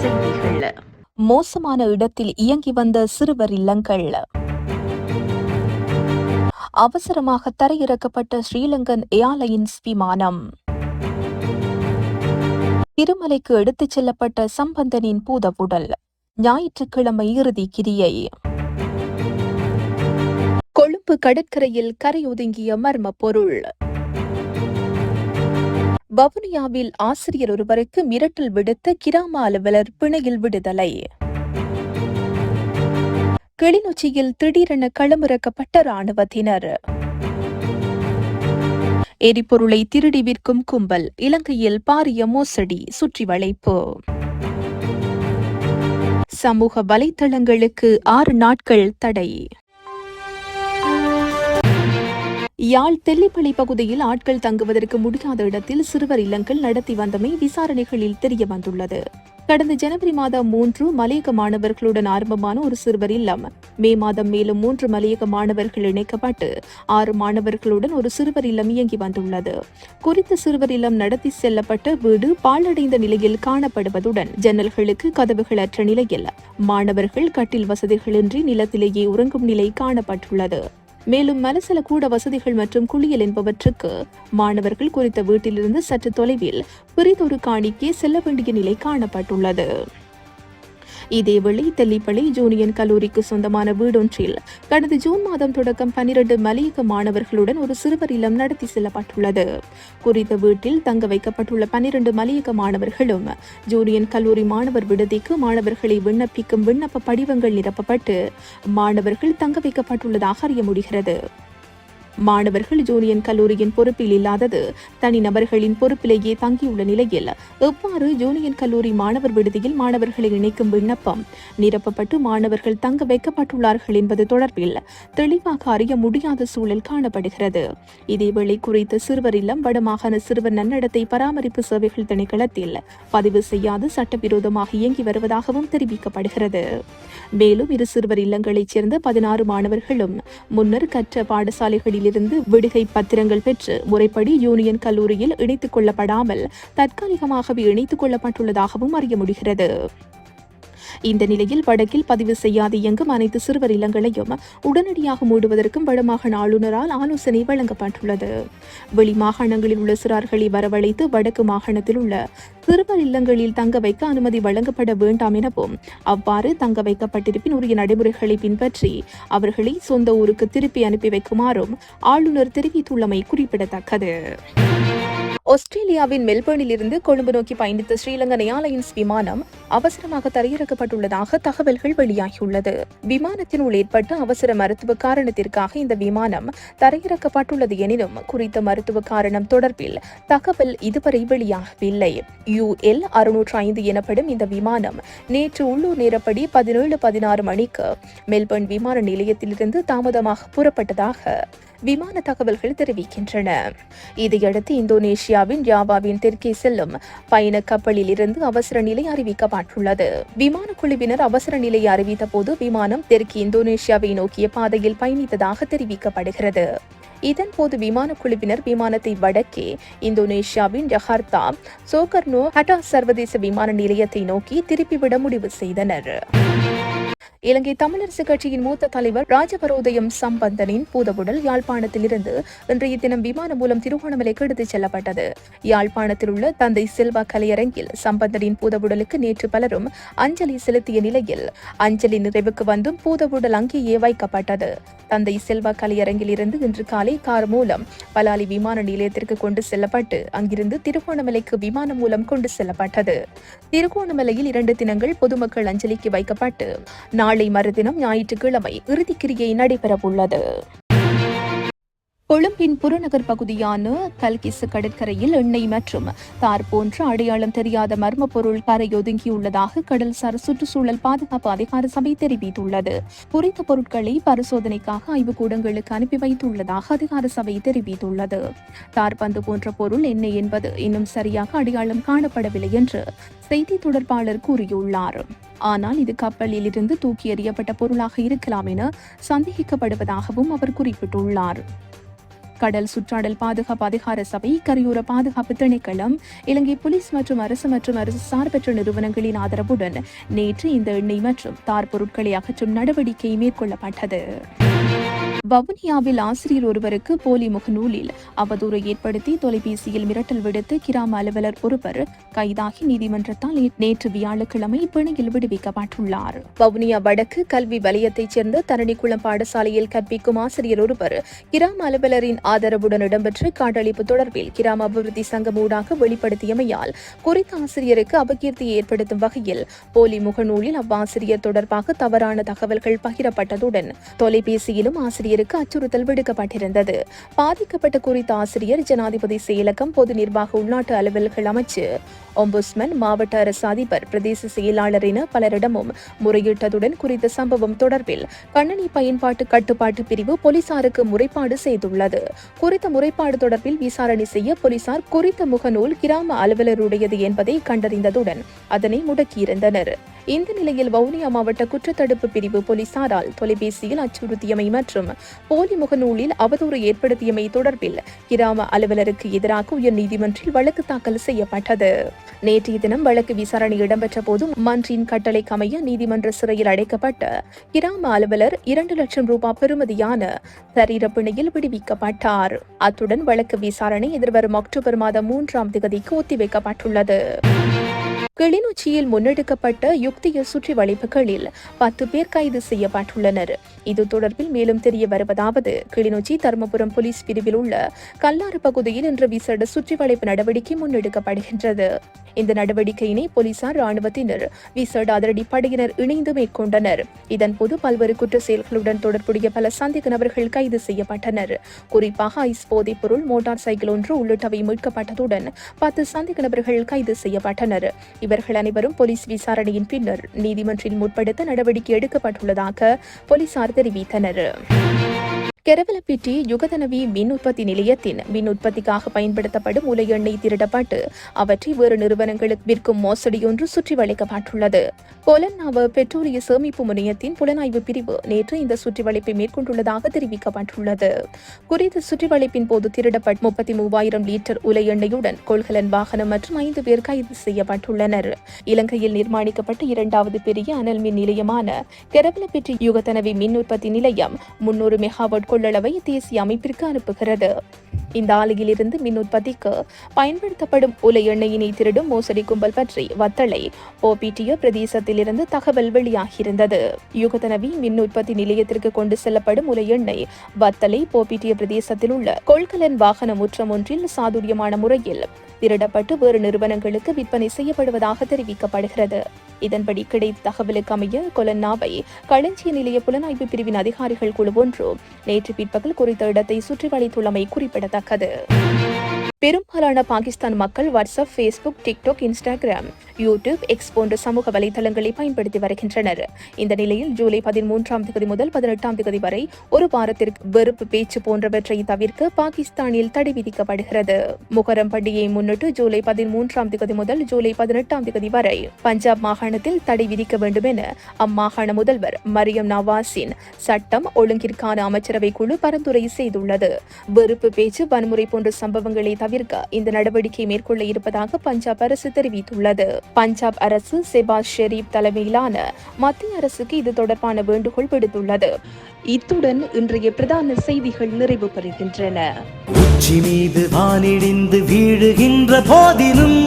செய்திகள். மோசமான இடத்தில் இயங்கி வந்த சிறுவர் இல்லங்கள். அவசரமாக தரையிறக்கப்பட்ட ஸ்ரீலங்கன் ஏர்லைன்ஸ் விமானம். திருமலைக்கு எடுத்துச் செல்லப்பட்ட சம்பந்தனின் பூதவுடல். ஞாயிற்றுக்கிழமை இறுதி கிரியை. கொழும்பு கடற்கரையில் கரையொதுங்கிய மர்ம பொருள். வவுனியாவில் ஆசிரியர் ஒருவருக்கு மிரட்டல் விடுத்த கிராம அலுவலர் பிணையில் விடுதலை. கிளிநொச்சியில் திடீரென களமிறக்கப்பட்ட இராணுவத்தினர். எரிபொருளை திருடி விற்கும் கும்பல் இலங்கையில் பாரிய மோசடி, சுற்றி வளைப்பு. சமூக வலைத்தளங்களுக்கு 6 நாட்கள் தடை. யாழ் தெல்லிப்பளை பகுதியில் ஆட்கள் தங்குவதற்கு முடியாத இடத்தில் சிறுவர் இல்லங்கள் நடத்தி வந்தமை விசாரணைகளில் தெரிய வந்துள்ளது. கடந்த ஜனவரி மாதம் 3 மலையக மாணவர்களுடன் ஆரம்பமான ஒரு சிறுவர் இல்லம் மே மாதம் மேலும் 3 மலையக மாணவர்கள் இணைக்கப்பட்டு 6 மாணவர்களுடன் ஒரு சிறுவர் இல்லம் இயங்கி வந்துள்ளது. குறித்த சிறுவர் இல்லம் நடத்தி செல்லப்பட்ட வீடு பாழடைந்த நிலையில் காணப்படுவதுடன் ஜன்னல்களுக்கு கதவுகள் அற்ற நிலையில் மாணவர்கள் கட்டில் வசதிகளின்றி நிலத்திலேயே உறங்கும் நிலை காணப்பட்டுள்ளது. மேலும் மலசல கூட வசதிகள் மற்றும் குளியல் என்பவற்றுக்கு மாணவர்கள் குறித்த வீட்டிலிருந்து சற்று தொலைவில் பிரிதொரு காணிக்கே செல்ல வேண்டிய நிலை காணப்பட்டுள்ளது. இதேவேளை தெல்லிப்பளை ஜூனியன் கல்லூரிக்கு சொந்தமான வீடொன்றில் கடந்த ஜூன் மாதம் தொடக்கம் 12 மலையக மாணவர்களுடன் ஒரு சிறுவர் இல்லம் நடத்தி செல்லப்பட்டுள்ளது. குறித்த வீட்டில் தங்க வைக்கப்பட்டுள்ள 12 மலையக மாணவர்களும் ஜூனியன் கல்லூரி மாணவர் விடுதிக்கு மாணவர்களை விண்ணப்பிக்கும் விண்ணப்ப படிவங்கள் நிரப்பப்பட்டு மாணவர்கள் தங்க வைக்கப்பட்டுள்ளதாக அறிய முடிகிறது. மாணவர்கள் ஜூனியன் கல்லூரியின் பொறுப்பில் இல்லாதது தனிநபர்களின் பொறுப்பிலேயே தங்கியுள்ள நிலையில் எவ்வாறு ஜூனியன் கல்லூரி மாணவர் விடுதியில் மாணவர்களை இணைக்கும் விண்ணப்பம் நிரப்பப்பட்டு மாணவர்கள் தங்க வைக்கப்பட்டுள்ளார்கள் என்பது தொடர்பில் தெளிவாக அறிய முடியாத சூழல் காணப்படுகிறது. இதேவேளை குறித்த சிறுவர் இல்லம் வடமாகாண சிறுவர் நன்னடத்தை பராமரிப்பு சேவைகள் திணைக்களத்தில் பதிவு செய்யாது சட்டவிரோதமாக இயங்கி வருவதாகவும் தெரிவிக்கப்படுகிறது. மேலும் இரு சிறுவர் இல்லங்களைச் சேர்ந்த 16 மாணவர்களும் முன்னர் கற்ற பாடசாலைகளில் இருந்து விடுகை பத்திரங்கள் பெற்று முறைப்படி யூனியன் கல்லூரியில் இணைத்துக் கொள்ளப்படாமல் தற்காலிகமாகவே இணைத்துக் கொள்ளப்பட்டுள்ளதாகவும் அறிய முடிகிறது. இந்த நிலையில் வடக்கில் பதிவு செய்யாது இயங்கும் அனைத்து சிறுவர் இல்லங்களையும் உடனடியாக மூடுவதற்கும் வடமாகாண ஆளுநரால் ஆலோசனை வழங்கப்பட்டுள்ளது. வெளி மாகாணங்களில் உள்ள சிறார்களை வரவழைத்து வடக்கு மாகாணத்தில் உள்ள சிறுவர் இல்லங்களில் தங்க வைக்க அனுமதி வழங்கப்பட வேண்டாம் எனவும் அவ்வாறு தங்க வைக்கப்பட்டிருப்பின் உரிய நடைமுறைகளை பின்பற்றி அவர்களை சொந்த ஊருக்கு திருப்பி அனுப்பி வைக்குமாறும் ஆளுநர் தெரிவித்துள்ளமை குறிப்பிடத்தக்கது. ஆஸ்திரேலியாவின் மெல்பர்னில் இருந்து கொழும்பு நோக்கி பயணித்த ஸ்ரீலங்கன் ஏர்லைன்ஸ் விமானம் அவசரமாக தரையிறக்கப்பட்டுள்ளதாக தகவல்கள் வெளியாகியுள்ளது. விமானத்தினுள் ஏற்பட்ட அவசர மருத்துவ காரணத்திற்காக இந்த விமானம் தரையிறக்கப்பட்டுள்ளது எனினும் குறித்த மருத்துவ காரணம் தொடர்பில் தகவல் இதுவரை வெளியாகவில்லை. UL 605 எனப்படும் இந்த விமானம் நேற்று உள்ளூர் நேரப்படி 17:16 மணிக்கு மெல்பர்ன் விமான நிலையத்திலிருந்து தாமதமாக புறப்பட்டதாக விமான தகவல்கள் தெரிவிக்கின்றன. இதையடுத்து இந்தோனேஷியாவின் ஜாவாவின் தெற்கே செல்லும் பயண கப்பலில் இருந்து அவசர நிலை அறிவிக்கப்பட்டுள்ளது. விமான குழுவினர் அவசர நிலையை அறிவித்த போது விமானம் தெற்கு இந்தோனேஷியாவை நோக்கிய பாதையில் பயணித்ததாக தெரிவிக்கப்படுகிறது. இதன்போது விமான குழுவினர் விமானத்தை வடக்கே இந்தோனேஷியாவின் ஜகார்த்தா சோகர்னோ ஹட்டா சர்வதேச விமான நிலையத்தை நோக்கி திருப்பிவிட முடிவு செய்தனர். இலங்கை தமிழரசு கட்சியின் மூத்த தலைவர் ராஜபரோதயம் சம்பந்தனின் பூதவுடல் யாழ்ப்பாணத்திலிருந்து இன்றைய தினம் விமானம் மூலம் திருகோணமலைக்கு எடுத்துச் செல்லப்பட்டது. யாழ்ப்பாணத்தில் உள்ள தந்தை செல்வா கலையரங்கில் சம்பந்தனின் பூதவுடலுக்கு நேற்று பலரும் அஞ்சலி செலுத்திய நிலையில் அஞ்சலி நிறைவுக்கு வந்தும் பூதவுடல் அங்கேயே வைக்கப்பட்டது. தந்தை செல்வா கலையரங்கில் இருந்து இன்று காலை கார் மூலம் பலாலி விமான நிலையத்திற்கு கொண்டு செல்லப்பட்டு அங்கிருந்து திருகோணமலைக்கு விமானம் மூலம் கொண்டு செல்லப்பட்டது. திருகோணமலையில் 2 தினங்கள் பொதுமக்கள் அஞ்சலிக்கு வைக்கப்பட்டு நாளை மறுதினம் ஞாயிற்றுக்கிழமை இறுதிக்கிரியை நடைபெறவுள்ளது. கொழும்பின் புறநகர் பகுதியான கல்கிசு கடற்கரையில் எண்ணெய் மற்றும் தார் போன்ற அடையாளம் தெரியாத மர்ம பொருள் கரையொதுங்கியுள்ளதாக கடல்சார் சுற்றுச்சூழல் பாதுகாப்பு அதிகார சபை தெரிவித்துள்ளது. குறித்த பொருட்களை பரிசோதனைக்காக ஆய்வுக்கூடங்களுக்கு அனுப்பி வைத்துள்ளதாக அதிகார சபை தெரிவித்துள்ளது. தார் பந்து போன்ற பொருள் எண்ணெய் என்பது இன்னும் சரியாக அடையாளம் காணப்படவில்லை என்று செய்தி தொடர்பாளர் கூறியுள்ளார். ஆனால் இது கப்பலில் இருந்து தூக்கி எறியப்பட்ட பொருளாக இருக்கலாம் என சந்தேகிக்கப்படுவதாகவும் அவர் குறிப்பிட்டுள்ளார். கடல் சுற்றாடல் பாதுகாப்பு அதிகார சபை, கரையோர பாதுகாப்பு திணைக்களம், இலங்கை போலீஸ் மற்றும் அரசு சார்பற்ற நிறுவனங்களின் ஆதரவுடன் நேற்று இந்த எண்ணெய் மற்றும் தார் பொருட்களை அகற்றும் நடவடிக்கை மேற்கொள்ளப்பட்டது. வவுனியாவில் ஆசிரியர் ஒருவருக்கு போலி முகநூலில் அவதூறு ஏற்படுத்தி தொலைபேசியில் மிரட்டல் விடுத்து கிராம அலுவலர் ஒருவர் கைதாகி நீதிமன்றத்தால் நேற்று வியாழக்கிழமை பிணையில் விடுவிக்கப்பட்டுள்ளார். வவுனியா வடக்கு கல்வி வலயத்தைச் சேர்ந்த தரணிக்குளம் பாடசாலையில் கற்பிக்கும் ஆசிரியர் ஒருவர் கிராம அலுவலரின் ஆதரவுடன் இடம்பெற்ற காட்டளிப்பு தொடர்பில் கிராம அபிவிருத்தி சங்கம் ஊடாக வெளிப்படுத்தியமையால் குறித்த ஆசிரியருக்கு அபகீர்த்தியை ஏற்படுத்தும் வகையில் போலி முகநூலில் அவ்வாசிரியர் தொடர்பாக தவறான தகவல்கள் பகிரப்பட்டதுடன் தொலைபேசியிலும் ஆசிரியருக்கு அச்சுறுத்தல் விடுக்கப்பட்டிருந்தது. பாதிக்கப்பட்ட குறித்த ஆசிரியர் ஜனாதிபதி செயலகம், பொது நிர்வாக உள்நாட்டு அலுவல்கள் அமைச்சு, ஒம்புஸ்மன், மாவட்ட அரசு அதிபர், பிரதேச செயலாளர் என பலரிடமும் முறையிட்டதுடன் குறித்த சம்பவம் தொடர்பில் கணனி பயன்பாட்டு கட்டுப்பாட்டு பிரிவு போலீசாருக்கு முறைப்பாடு செய்துள்ளது. குறித்த முறைப்பாடு தொடர்பில் விசாரணை செய்ய போலீசார் குறித்த முகநூல் கிராம அலுவலருடையது என்பதை கண்டறிந்ததுடன் அதனை முடக்கியிருந்தனர். இந்த நிலையில் வவுனியா மாவட்ட குற்றத்தடுப்பு பிரிவு போலீசாரால் தொலைபேசியில் அச்சுறுத்தியமை மற்றும் போலி முகநூலில் அவதூறு ஏற்படுத்தியமை தொடர்பில் கிராம அலுவலருக்கு எதிராக உயர்நீதிமன்றில் வழக்கு தாக்கல் செய்யப்பட்டது. நேற்றைய தினம் வழக்கு விசாரணை இடம்பெற்ற போது மன்றின் கட்டளைக்கு அமைய நீதிமன்ற சிறையில் அடைக்கப்பட்ட கிராம அலுவலர் 2 லட்சம் ரூபாய் பெறுமதியான சரீரப்பிணையில் விடுவிக்கப்பட்டார். அத்துடன் வழக்கு விசாரணை எதிர்வரும் அக்டோபர் மாதம் 3ஆம் தேதிக்கு ஒத்திவைக்கப்பட்டுள்ளது. கிளிநொச்சியில் முன்னெடுக்கப்பட்ட யுக்திய சுற்றி வளைப்புகளில் 10 பேர் கைது செய்யப்பட்டுள்ளனர். இது தொடர்பில் மேலும் தெரிய வருவதாவது, கிளிநொச்சி தர்மபுரம் போலீஸ் பிரிவில் உள்ள கல்லாறு பகுதியில் இன்று விசேட சுற்றி வளைப்பு நடவடிக்கை முன்னெடுக்கப்படுகின்றது. இந்த நடவடிக்கையினை போலீசார், ராணுவத்தினர், விசேட அதிரடி படையினர் இணைந்து மேற்கொண்டனர். இதன்போது பல்வேறு குற்ற செயல்களுடன் தொடர்புடைய பல சந்தேக நபர்கள் கைது செய்யப்பட்டனர். குறிப்பாக ஐஸ் போதைப் பொருள், மோட்டார் சைக்கிள் ஒன்று உள்ளிட்டவை மீட்கப்பட்டதுடன் 10 சந்தேக நபர்கள் கைது செய்யப்பட்டனர். இவர்கள் அனைவரும் போலீஸ் விசாரணையின் பின்னர் நீதிமன்றில் முற்படுத்த நடவடிக்கை எடுக்கப்பட்டுள்ளதாக போலீசார் தெரிவித்தனர். கெரவலப்பிட்டி யுகதனவி மின் உற்பத்தி நிலையத்தின் மின் உற்பத்திக்காக பயன்படுத்தப்படும் உலை எண்ணெய் திருடப்பட்டு அவற்றை வேறு நிறுவனங்களுக்கு விற்கும் மோசடியொன்று சுற்றி வளைக்கப்பட்டுள்ளது. கொலன்னாவ பெட்ரோலிய சேமிப்பு முனையத்தின் புலனாய்வு பிரிவு நேற்று இந்த சுற்றி வளைப்பை மேற்கொண்டுள்ளதாக தெரிவிக்கப்பட்டுள்ளது. குறித்த சுற்றி வளைப்பின் போது திருடப்பட்ட 33,000 லிட்டர் உலை எண்ணெயுடன் கொள்கலன் வாகனம் மற்றும் 5 பேர் கைது செய்யப்பட்டுள்ளனர். இலங்கையில் நிர்மாணிக்கப்பட்ட 2வது பெரிய அனல் மின் நிலையமான கெரவலப்பிட்டி யுகதனவி மின் உற்பத்தி நிலையம் 300 மெகாவாட் கொள்ளளவை தேசிய அமைப்பிற்கு அனுப்புகிறது. இந்த ஆலையிலிருந்து மின் உற்பத்திக்கு பயன்படுத்தப்படும் உலை எண்ணெயினை திருடும் மோசடி கும்பல் பற்றி வத்தளை போபிட்டிய பிரதேசத்திலிருந்து தகவல் வெளியாகியிருந்தது. யுகதனவி மின் உற்பத்தி நிலையத்திற்கு கொண்டு செல்லப்படும் உலை எண்ணெய் வத்தளை போபிட்டிய பிரதேசத்தில் உள்ள கொள்கலன் வாகன முற்றம் ஒன்றில் சாதுரியமான முறையில் திருடப்பட்டு வேறு நிறுவனங்களுக்கு விற்பனை செய்யப்படுவதாக தெரிவிக்கப்படுகிறது. இதன்படி கிடைத்த தகவலுக்கு அமைய கொலன்னாவை களஞ்சிய நிலைய புலனாய்வு பிரிவின் அதிகாரிகள் குழு ஒன்று நேற்று பிற்பகல் குறித்த இடத்தை சுற்றி வளைத்துள்ளமை குறிப்பிடத்தக்கது. பெரும்பாலான பாகிஸ்தான் மக்கள் WhatsApp, Facebook, TikTok, Instagram, YouTube, X போன்ற சமூக வலைதளங்களை பயன்படுத்தி வருகின்றனர். இந்த நிலையில் ஜூலை 13ஆம் தேதி முதல் 18ஆம் தேதி வரை ஒரு வாரத்திற்கு வெறுப்பு பேச்சு போன்றவற்றை தவிர்க்க பாகிஸ்தானில் தடை விதிக்கப்படுகிறது. முகரம் பண்டிகையை முன்னிட்டு ஜூலை 13ஆம் தேதி முதல் ஜூலை 18ஆம் தேதி வரை பஞ்சாப் மாகாணத்தில் தடை விதிக்க வேண்டும் என அம்மாகாண முதல்வர் மரியம் நவாஸின் சட்டம் ஒழுங்கிற்கான அமைச்சரவை குழு பரிந்துரை செய்துள்ளது. வெறுப்பு பேச்சு, வன்முறை போன்ற சம்பவங்களை தவிர்க்க இந்த நடவடிக்கை மேற்கொள்ள இருப்பதாக பஞ்சாப் அரசு தெரிவித்துள்ளது. பஞ்சாப் அரசு செபாஸ் ஷெரீப் தலைமையிலான மத்திய அரசுக்கு இது தொடர்பான வேண்டுகோள் விடுத்துள்ளது. இத்துடன் இன்றைய பிரதான செய்திகள் நிறைவு பெறுகின்றன. உச்சி மீது வானிடிந்து வீழுகின்ற போதிலும்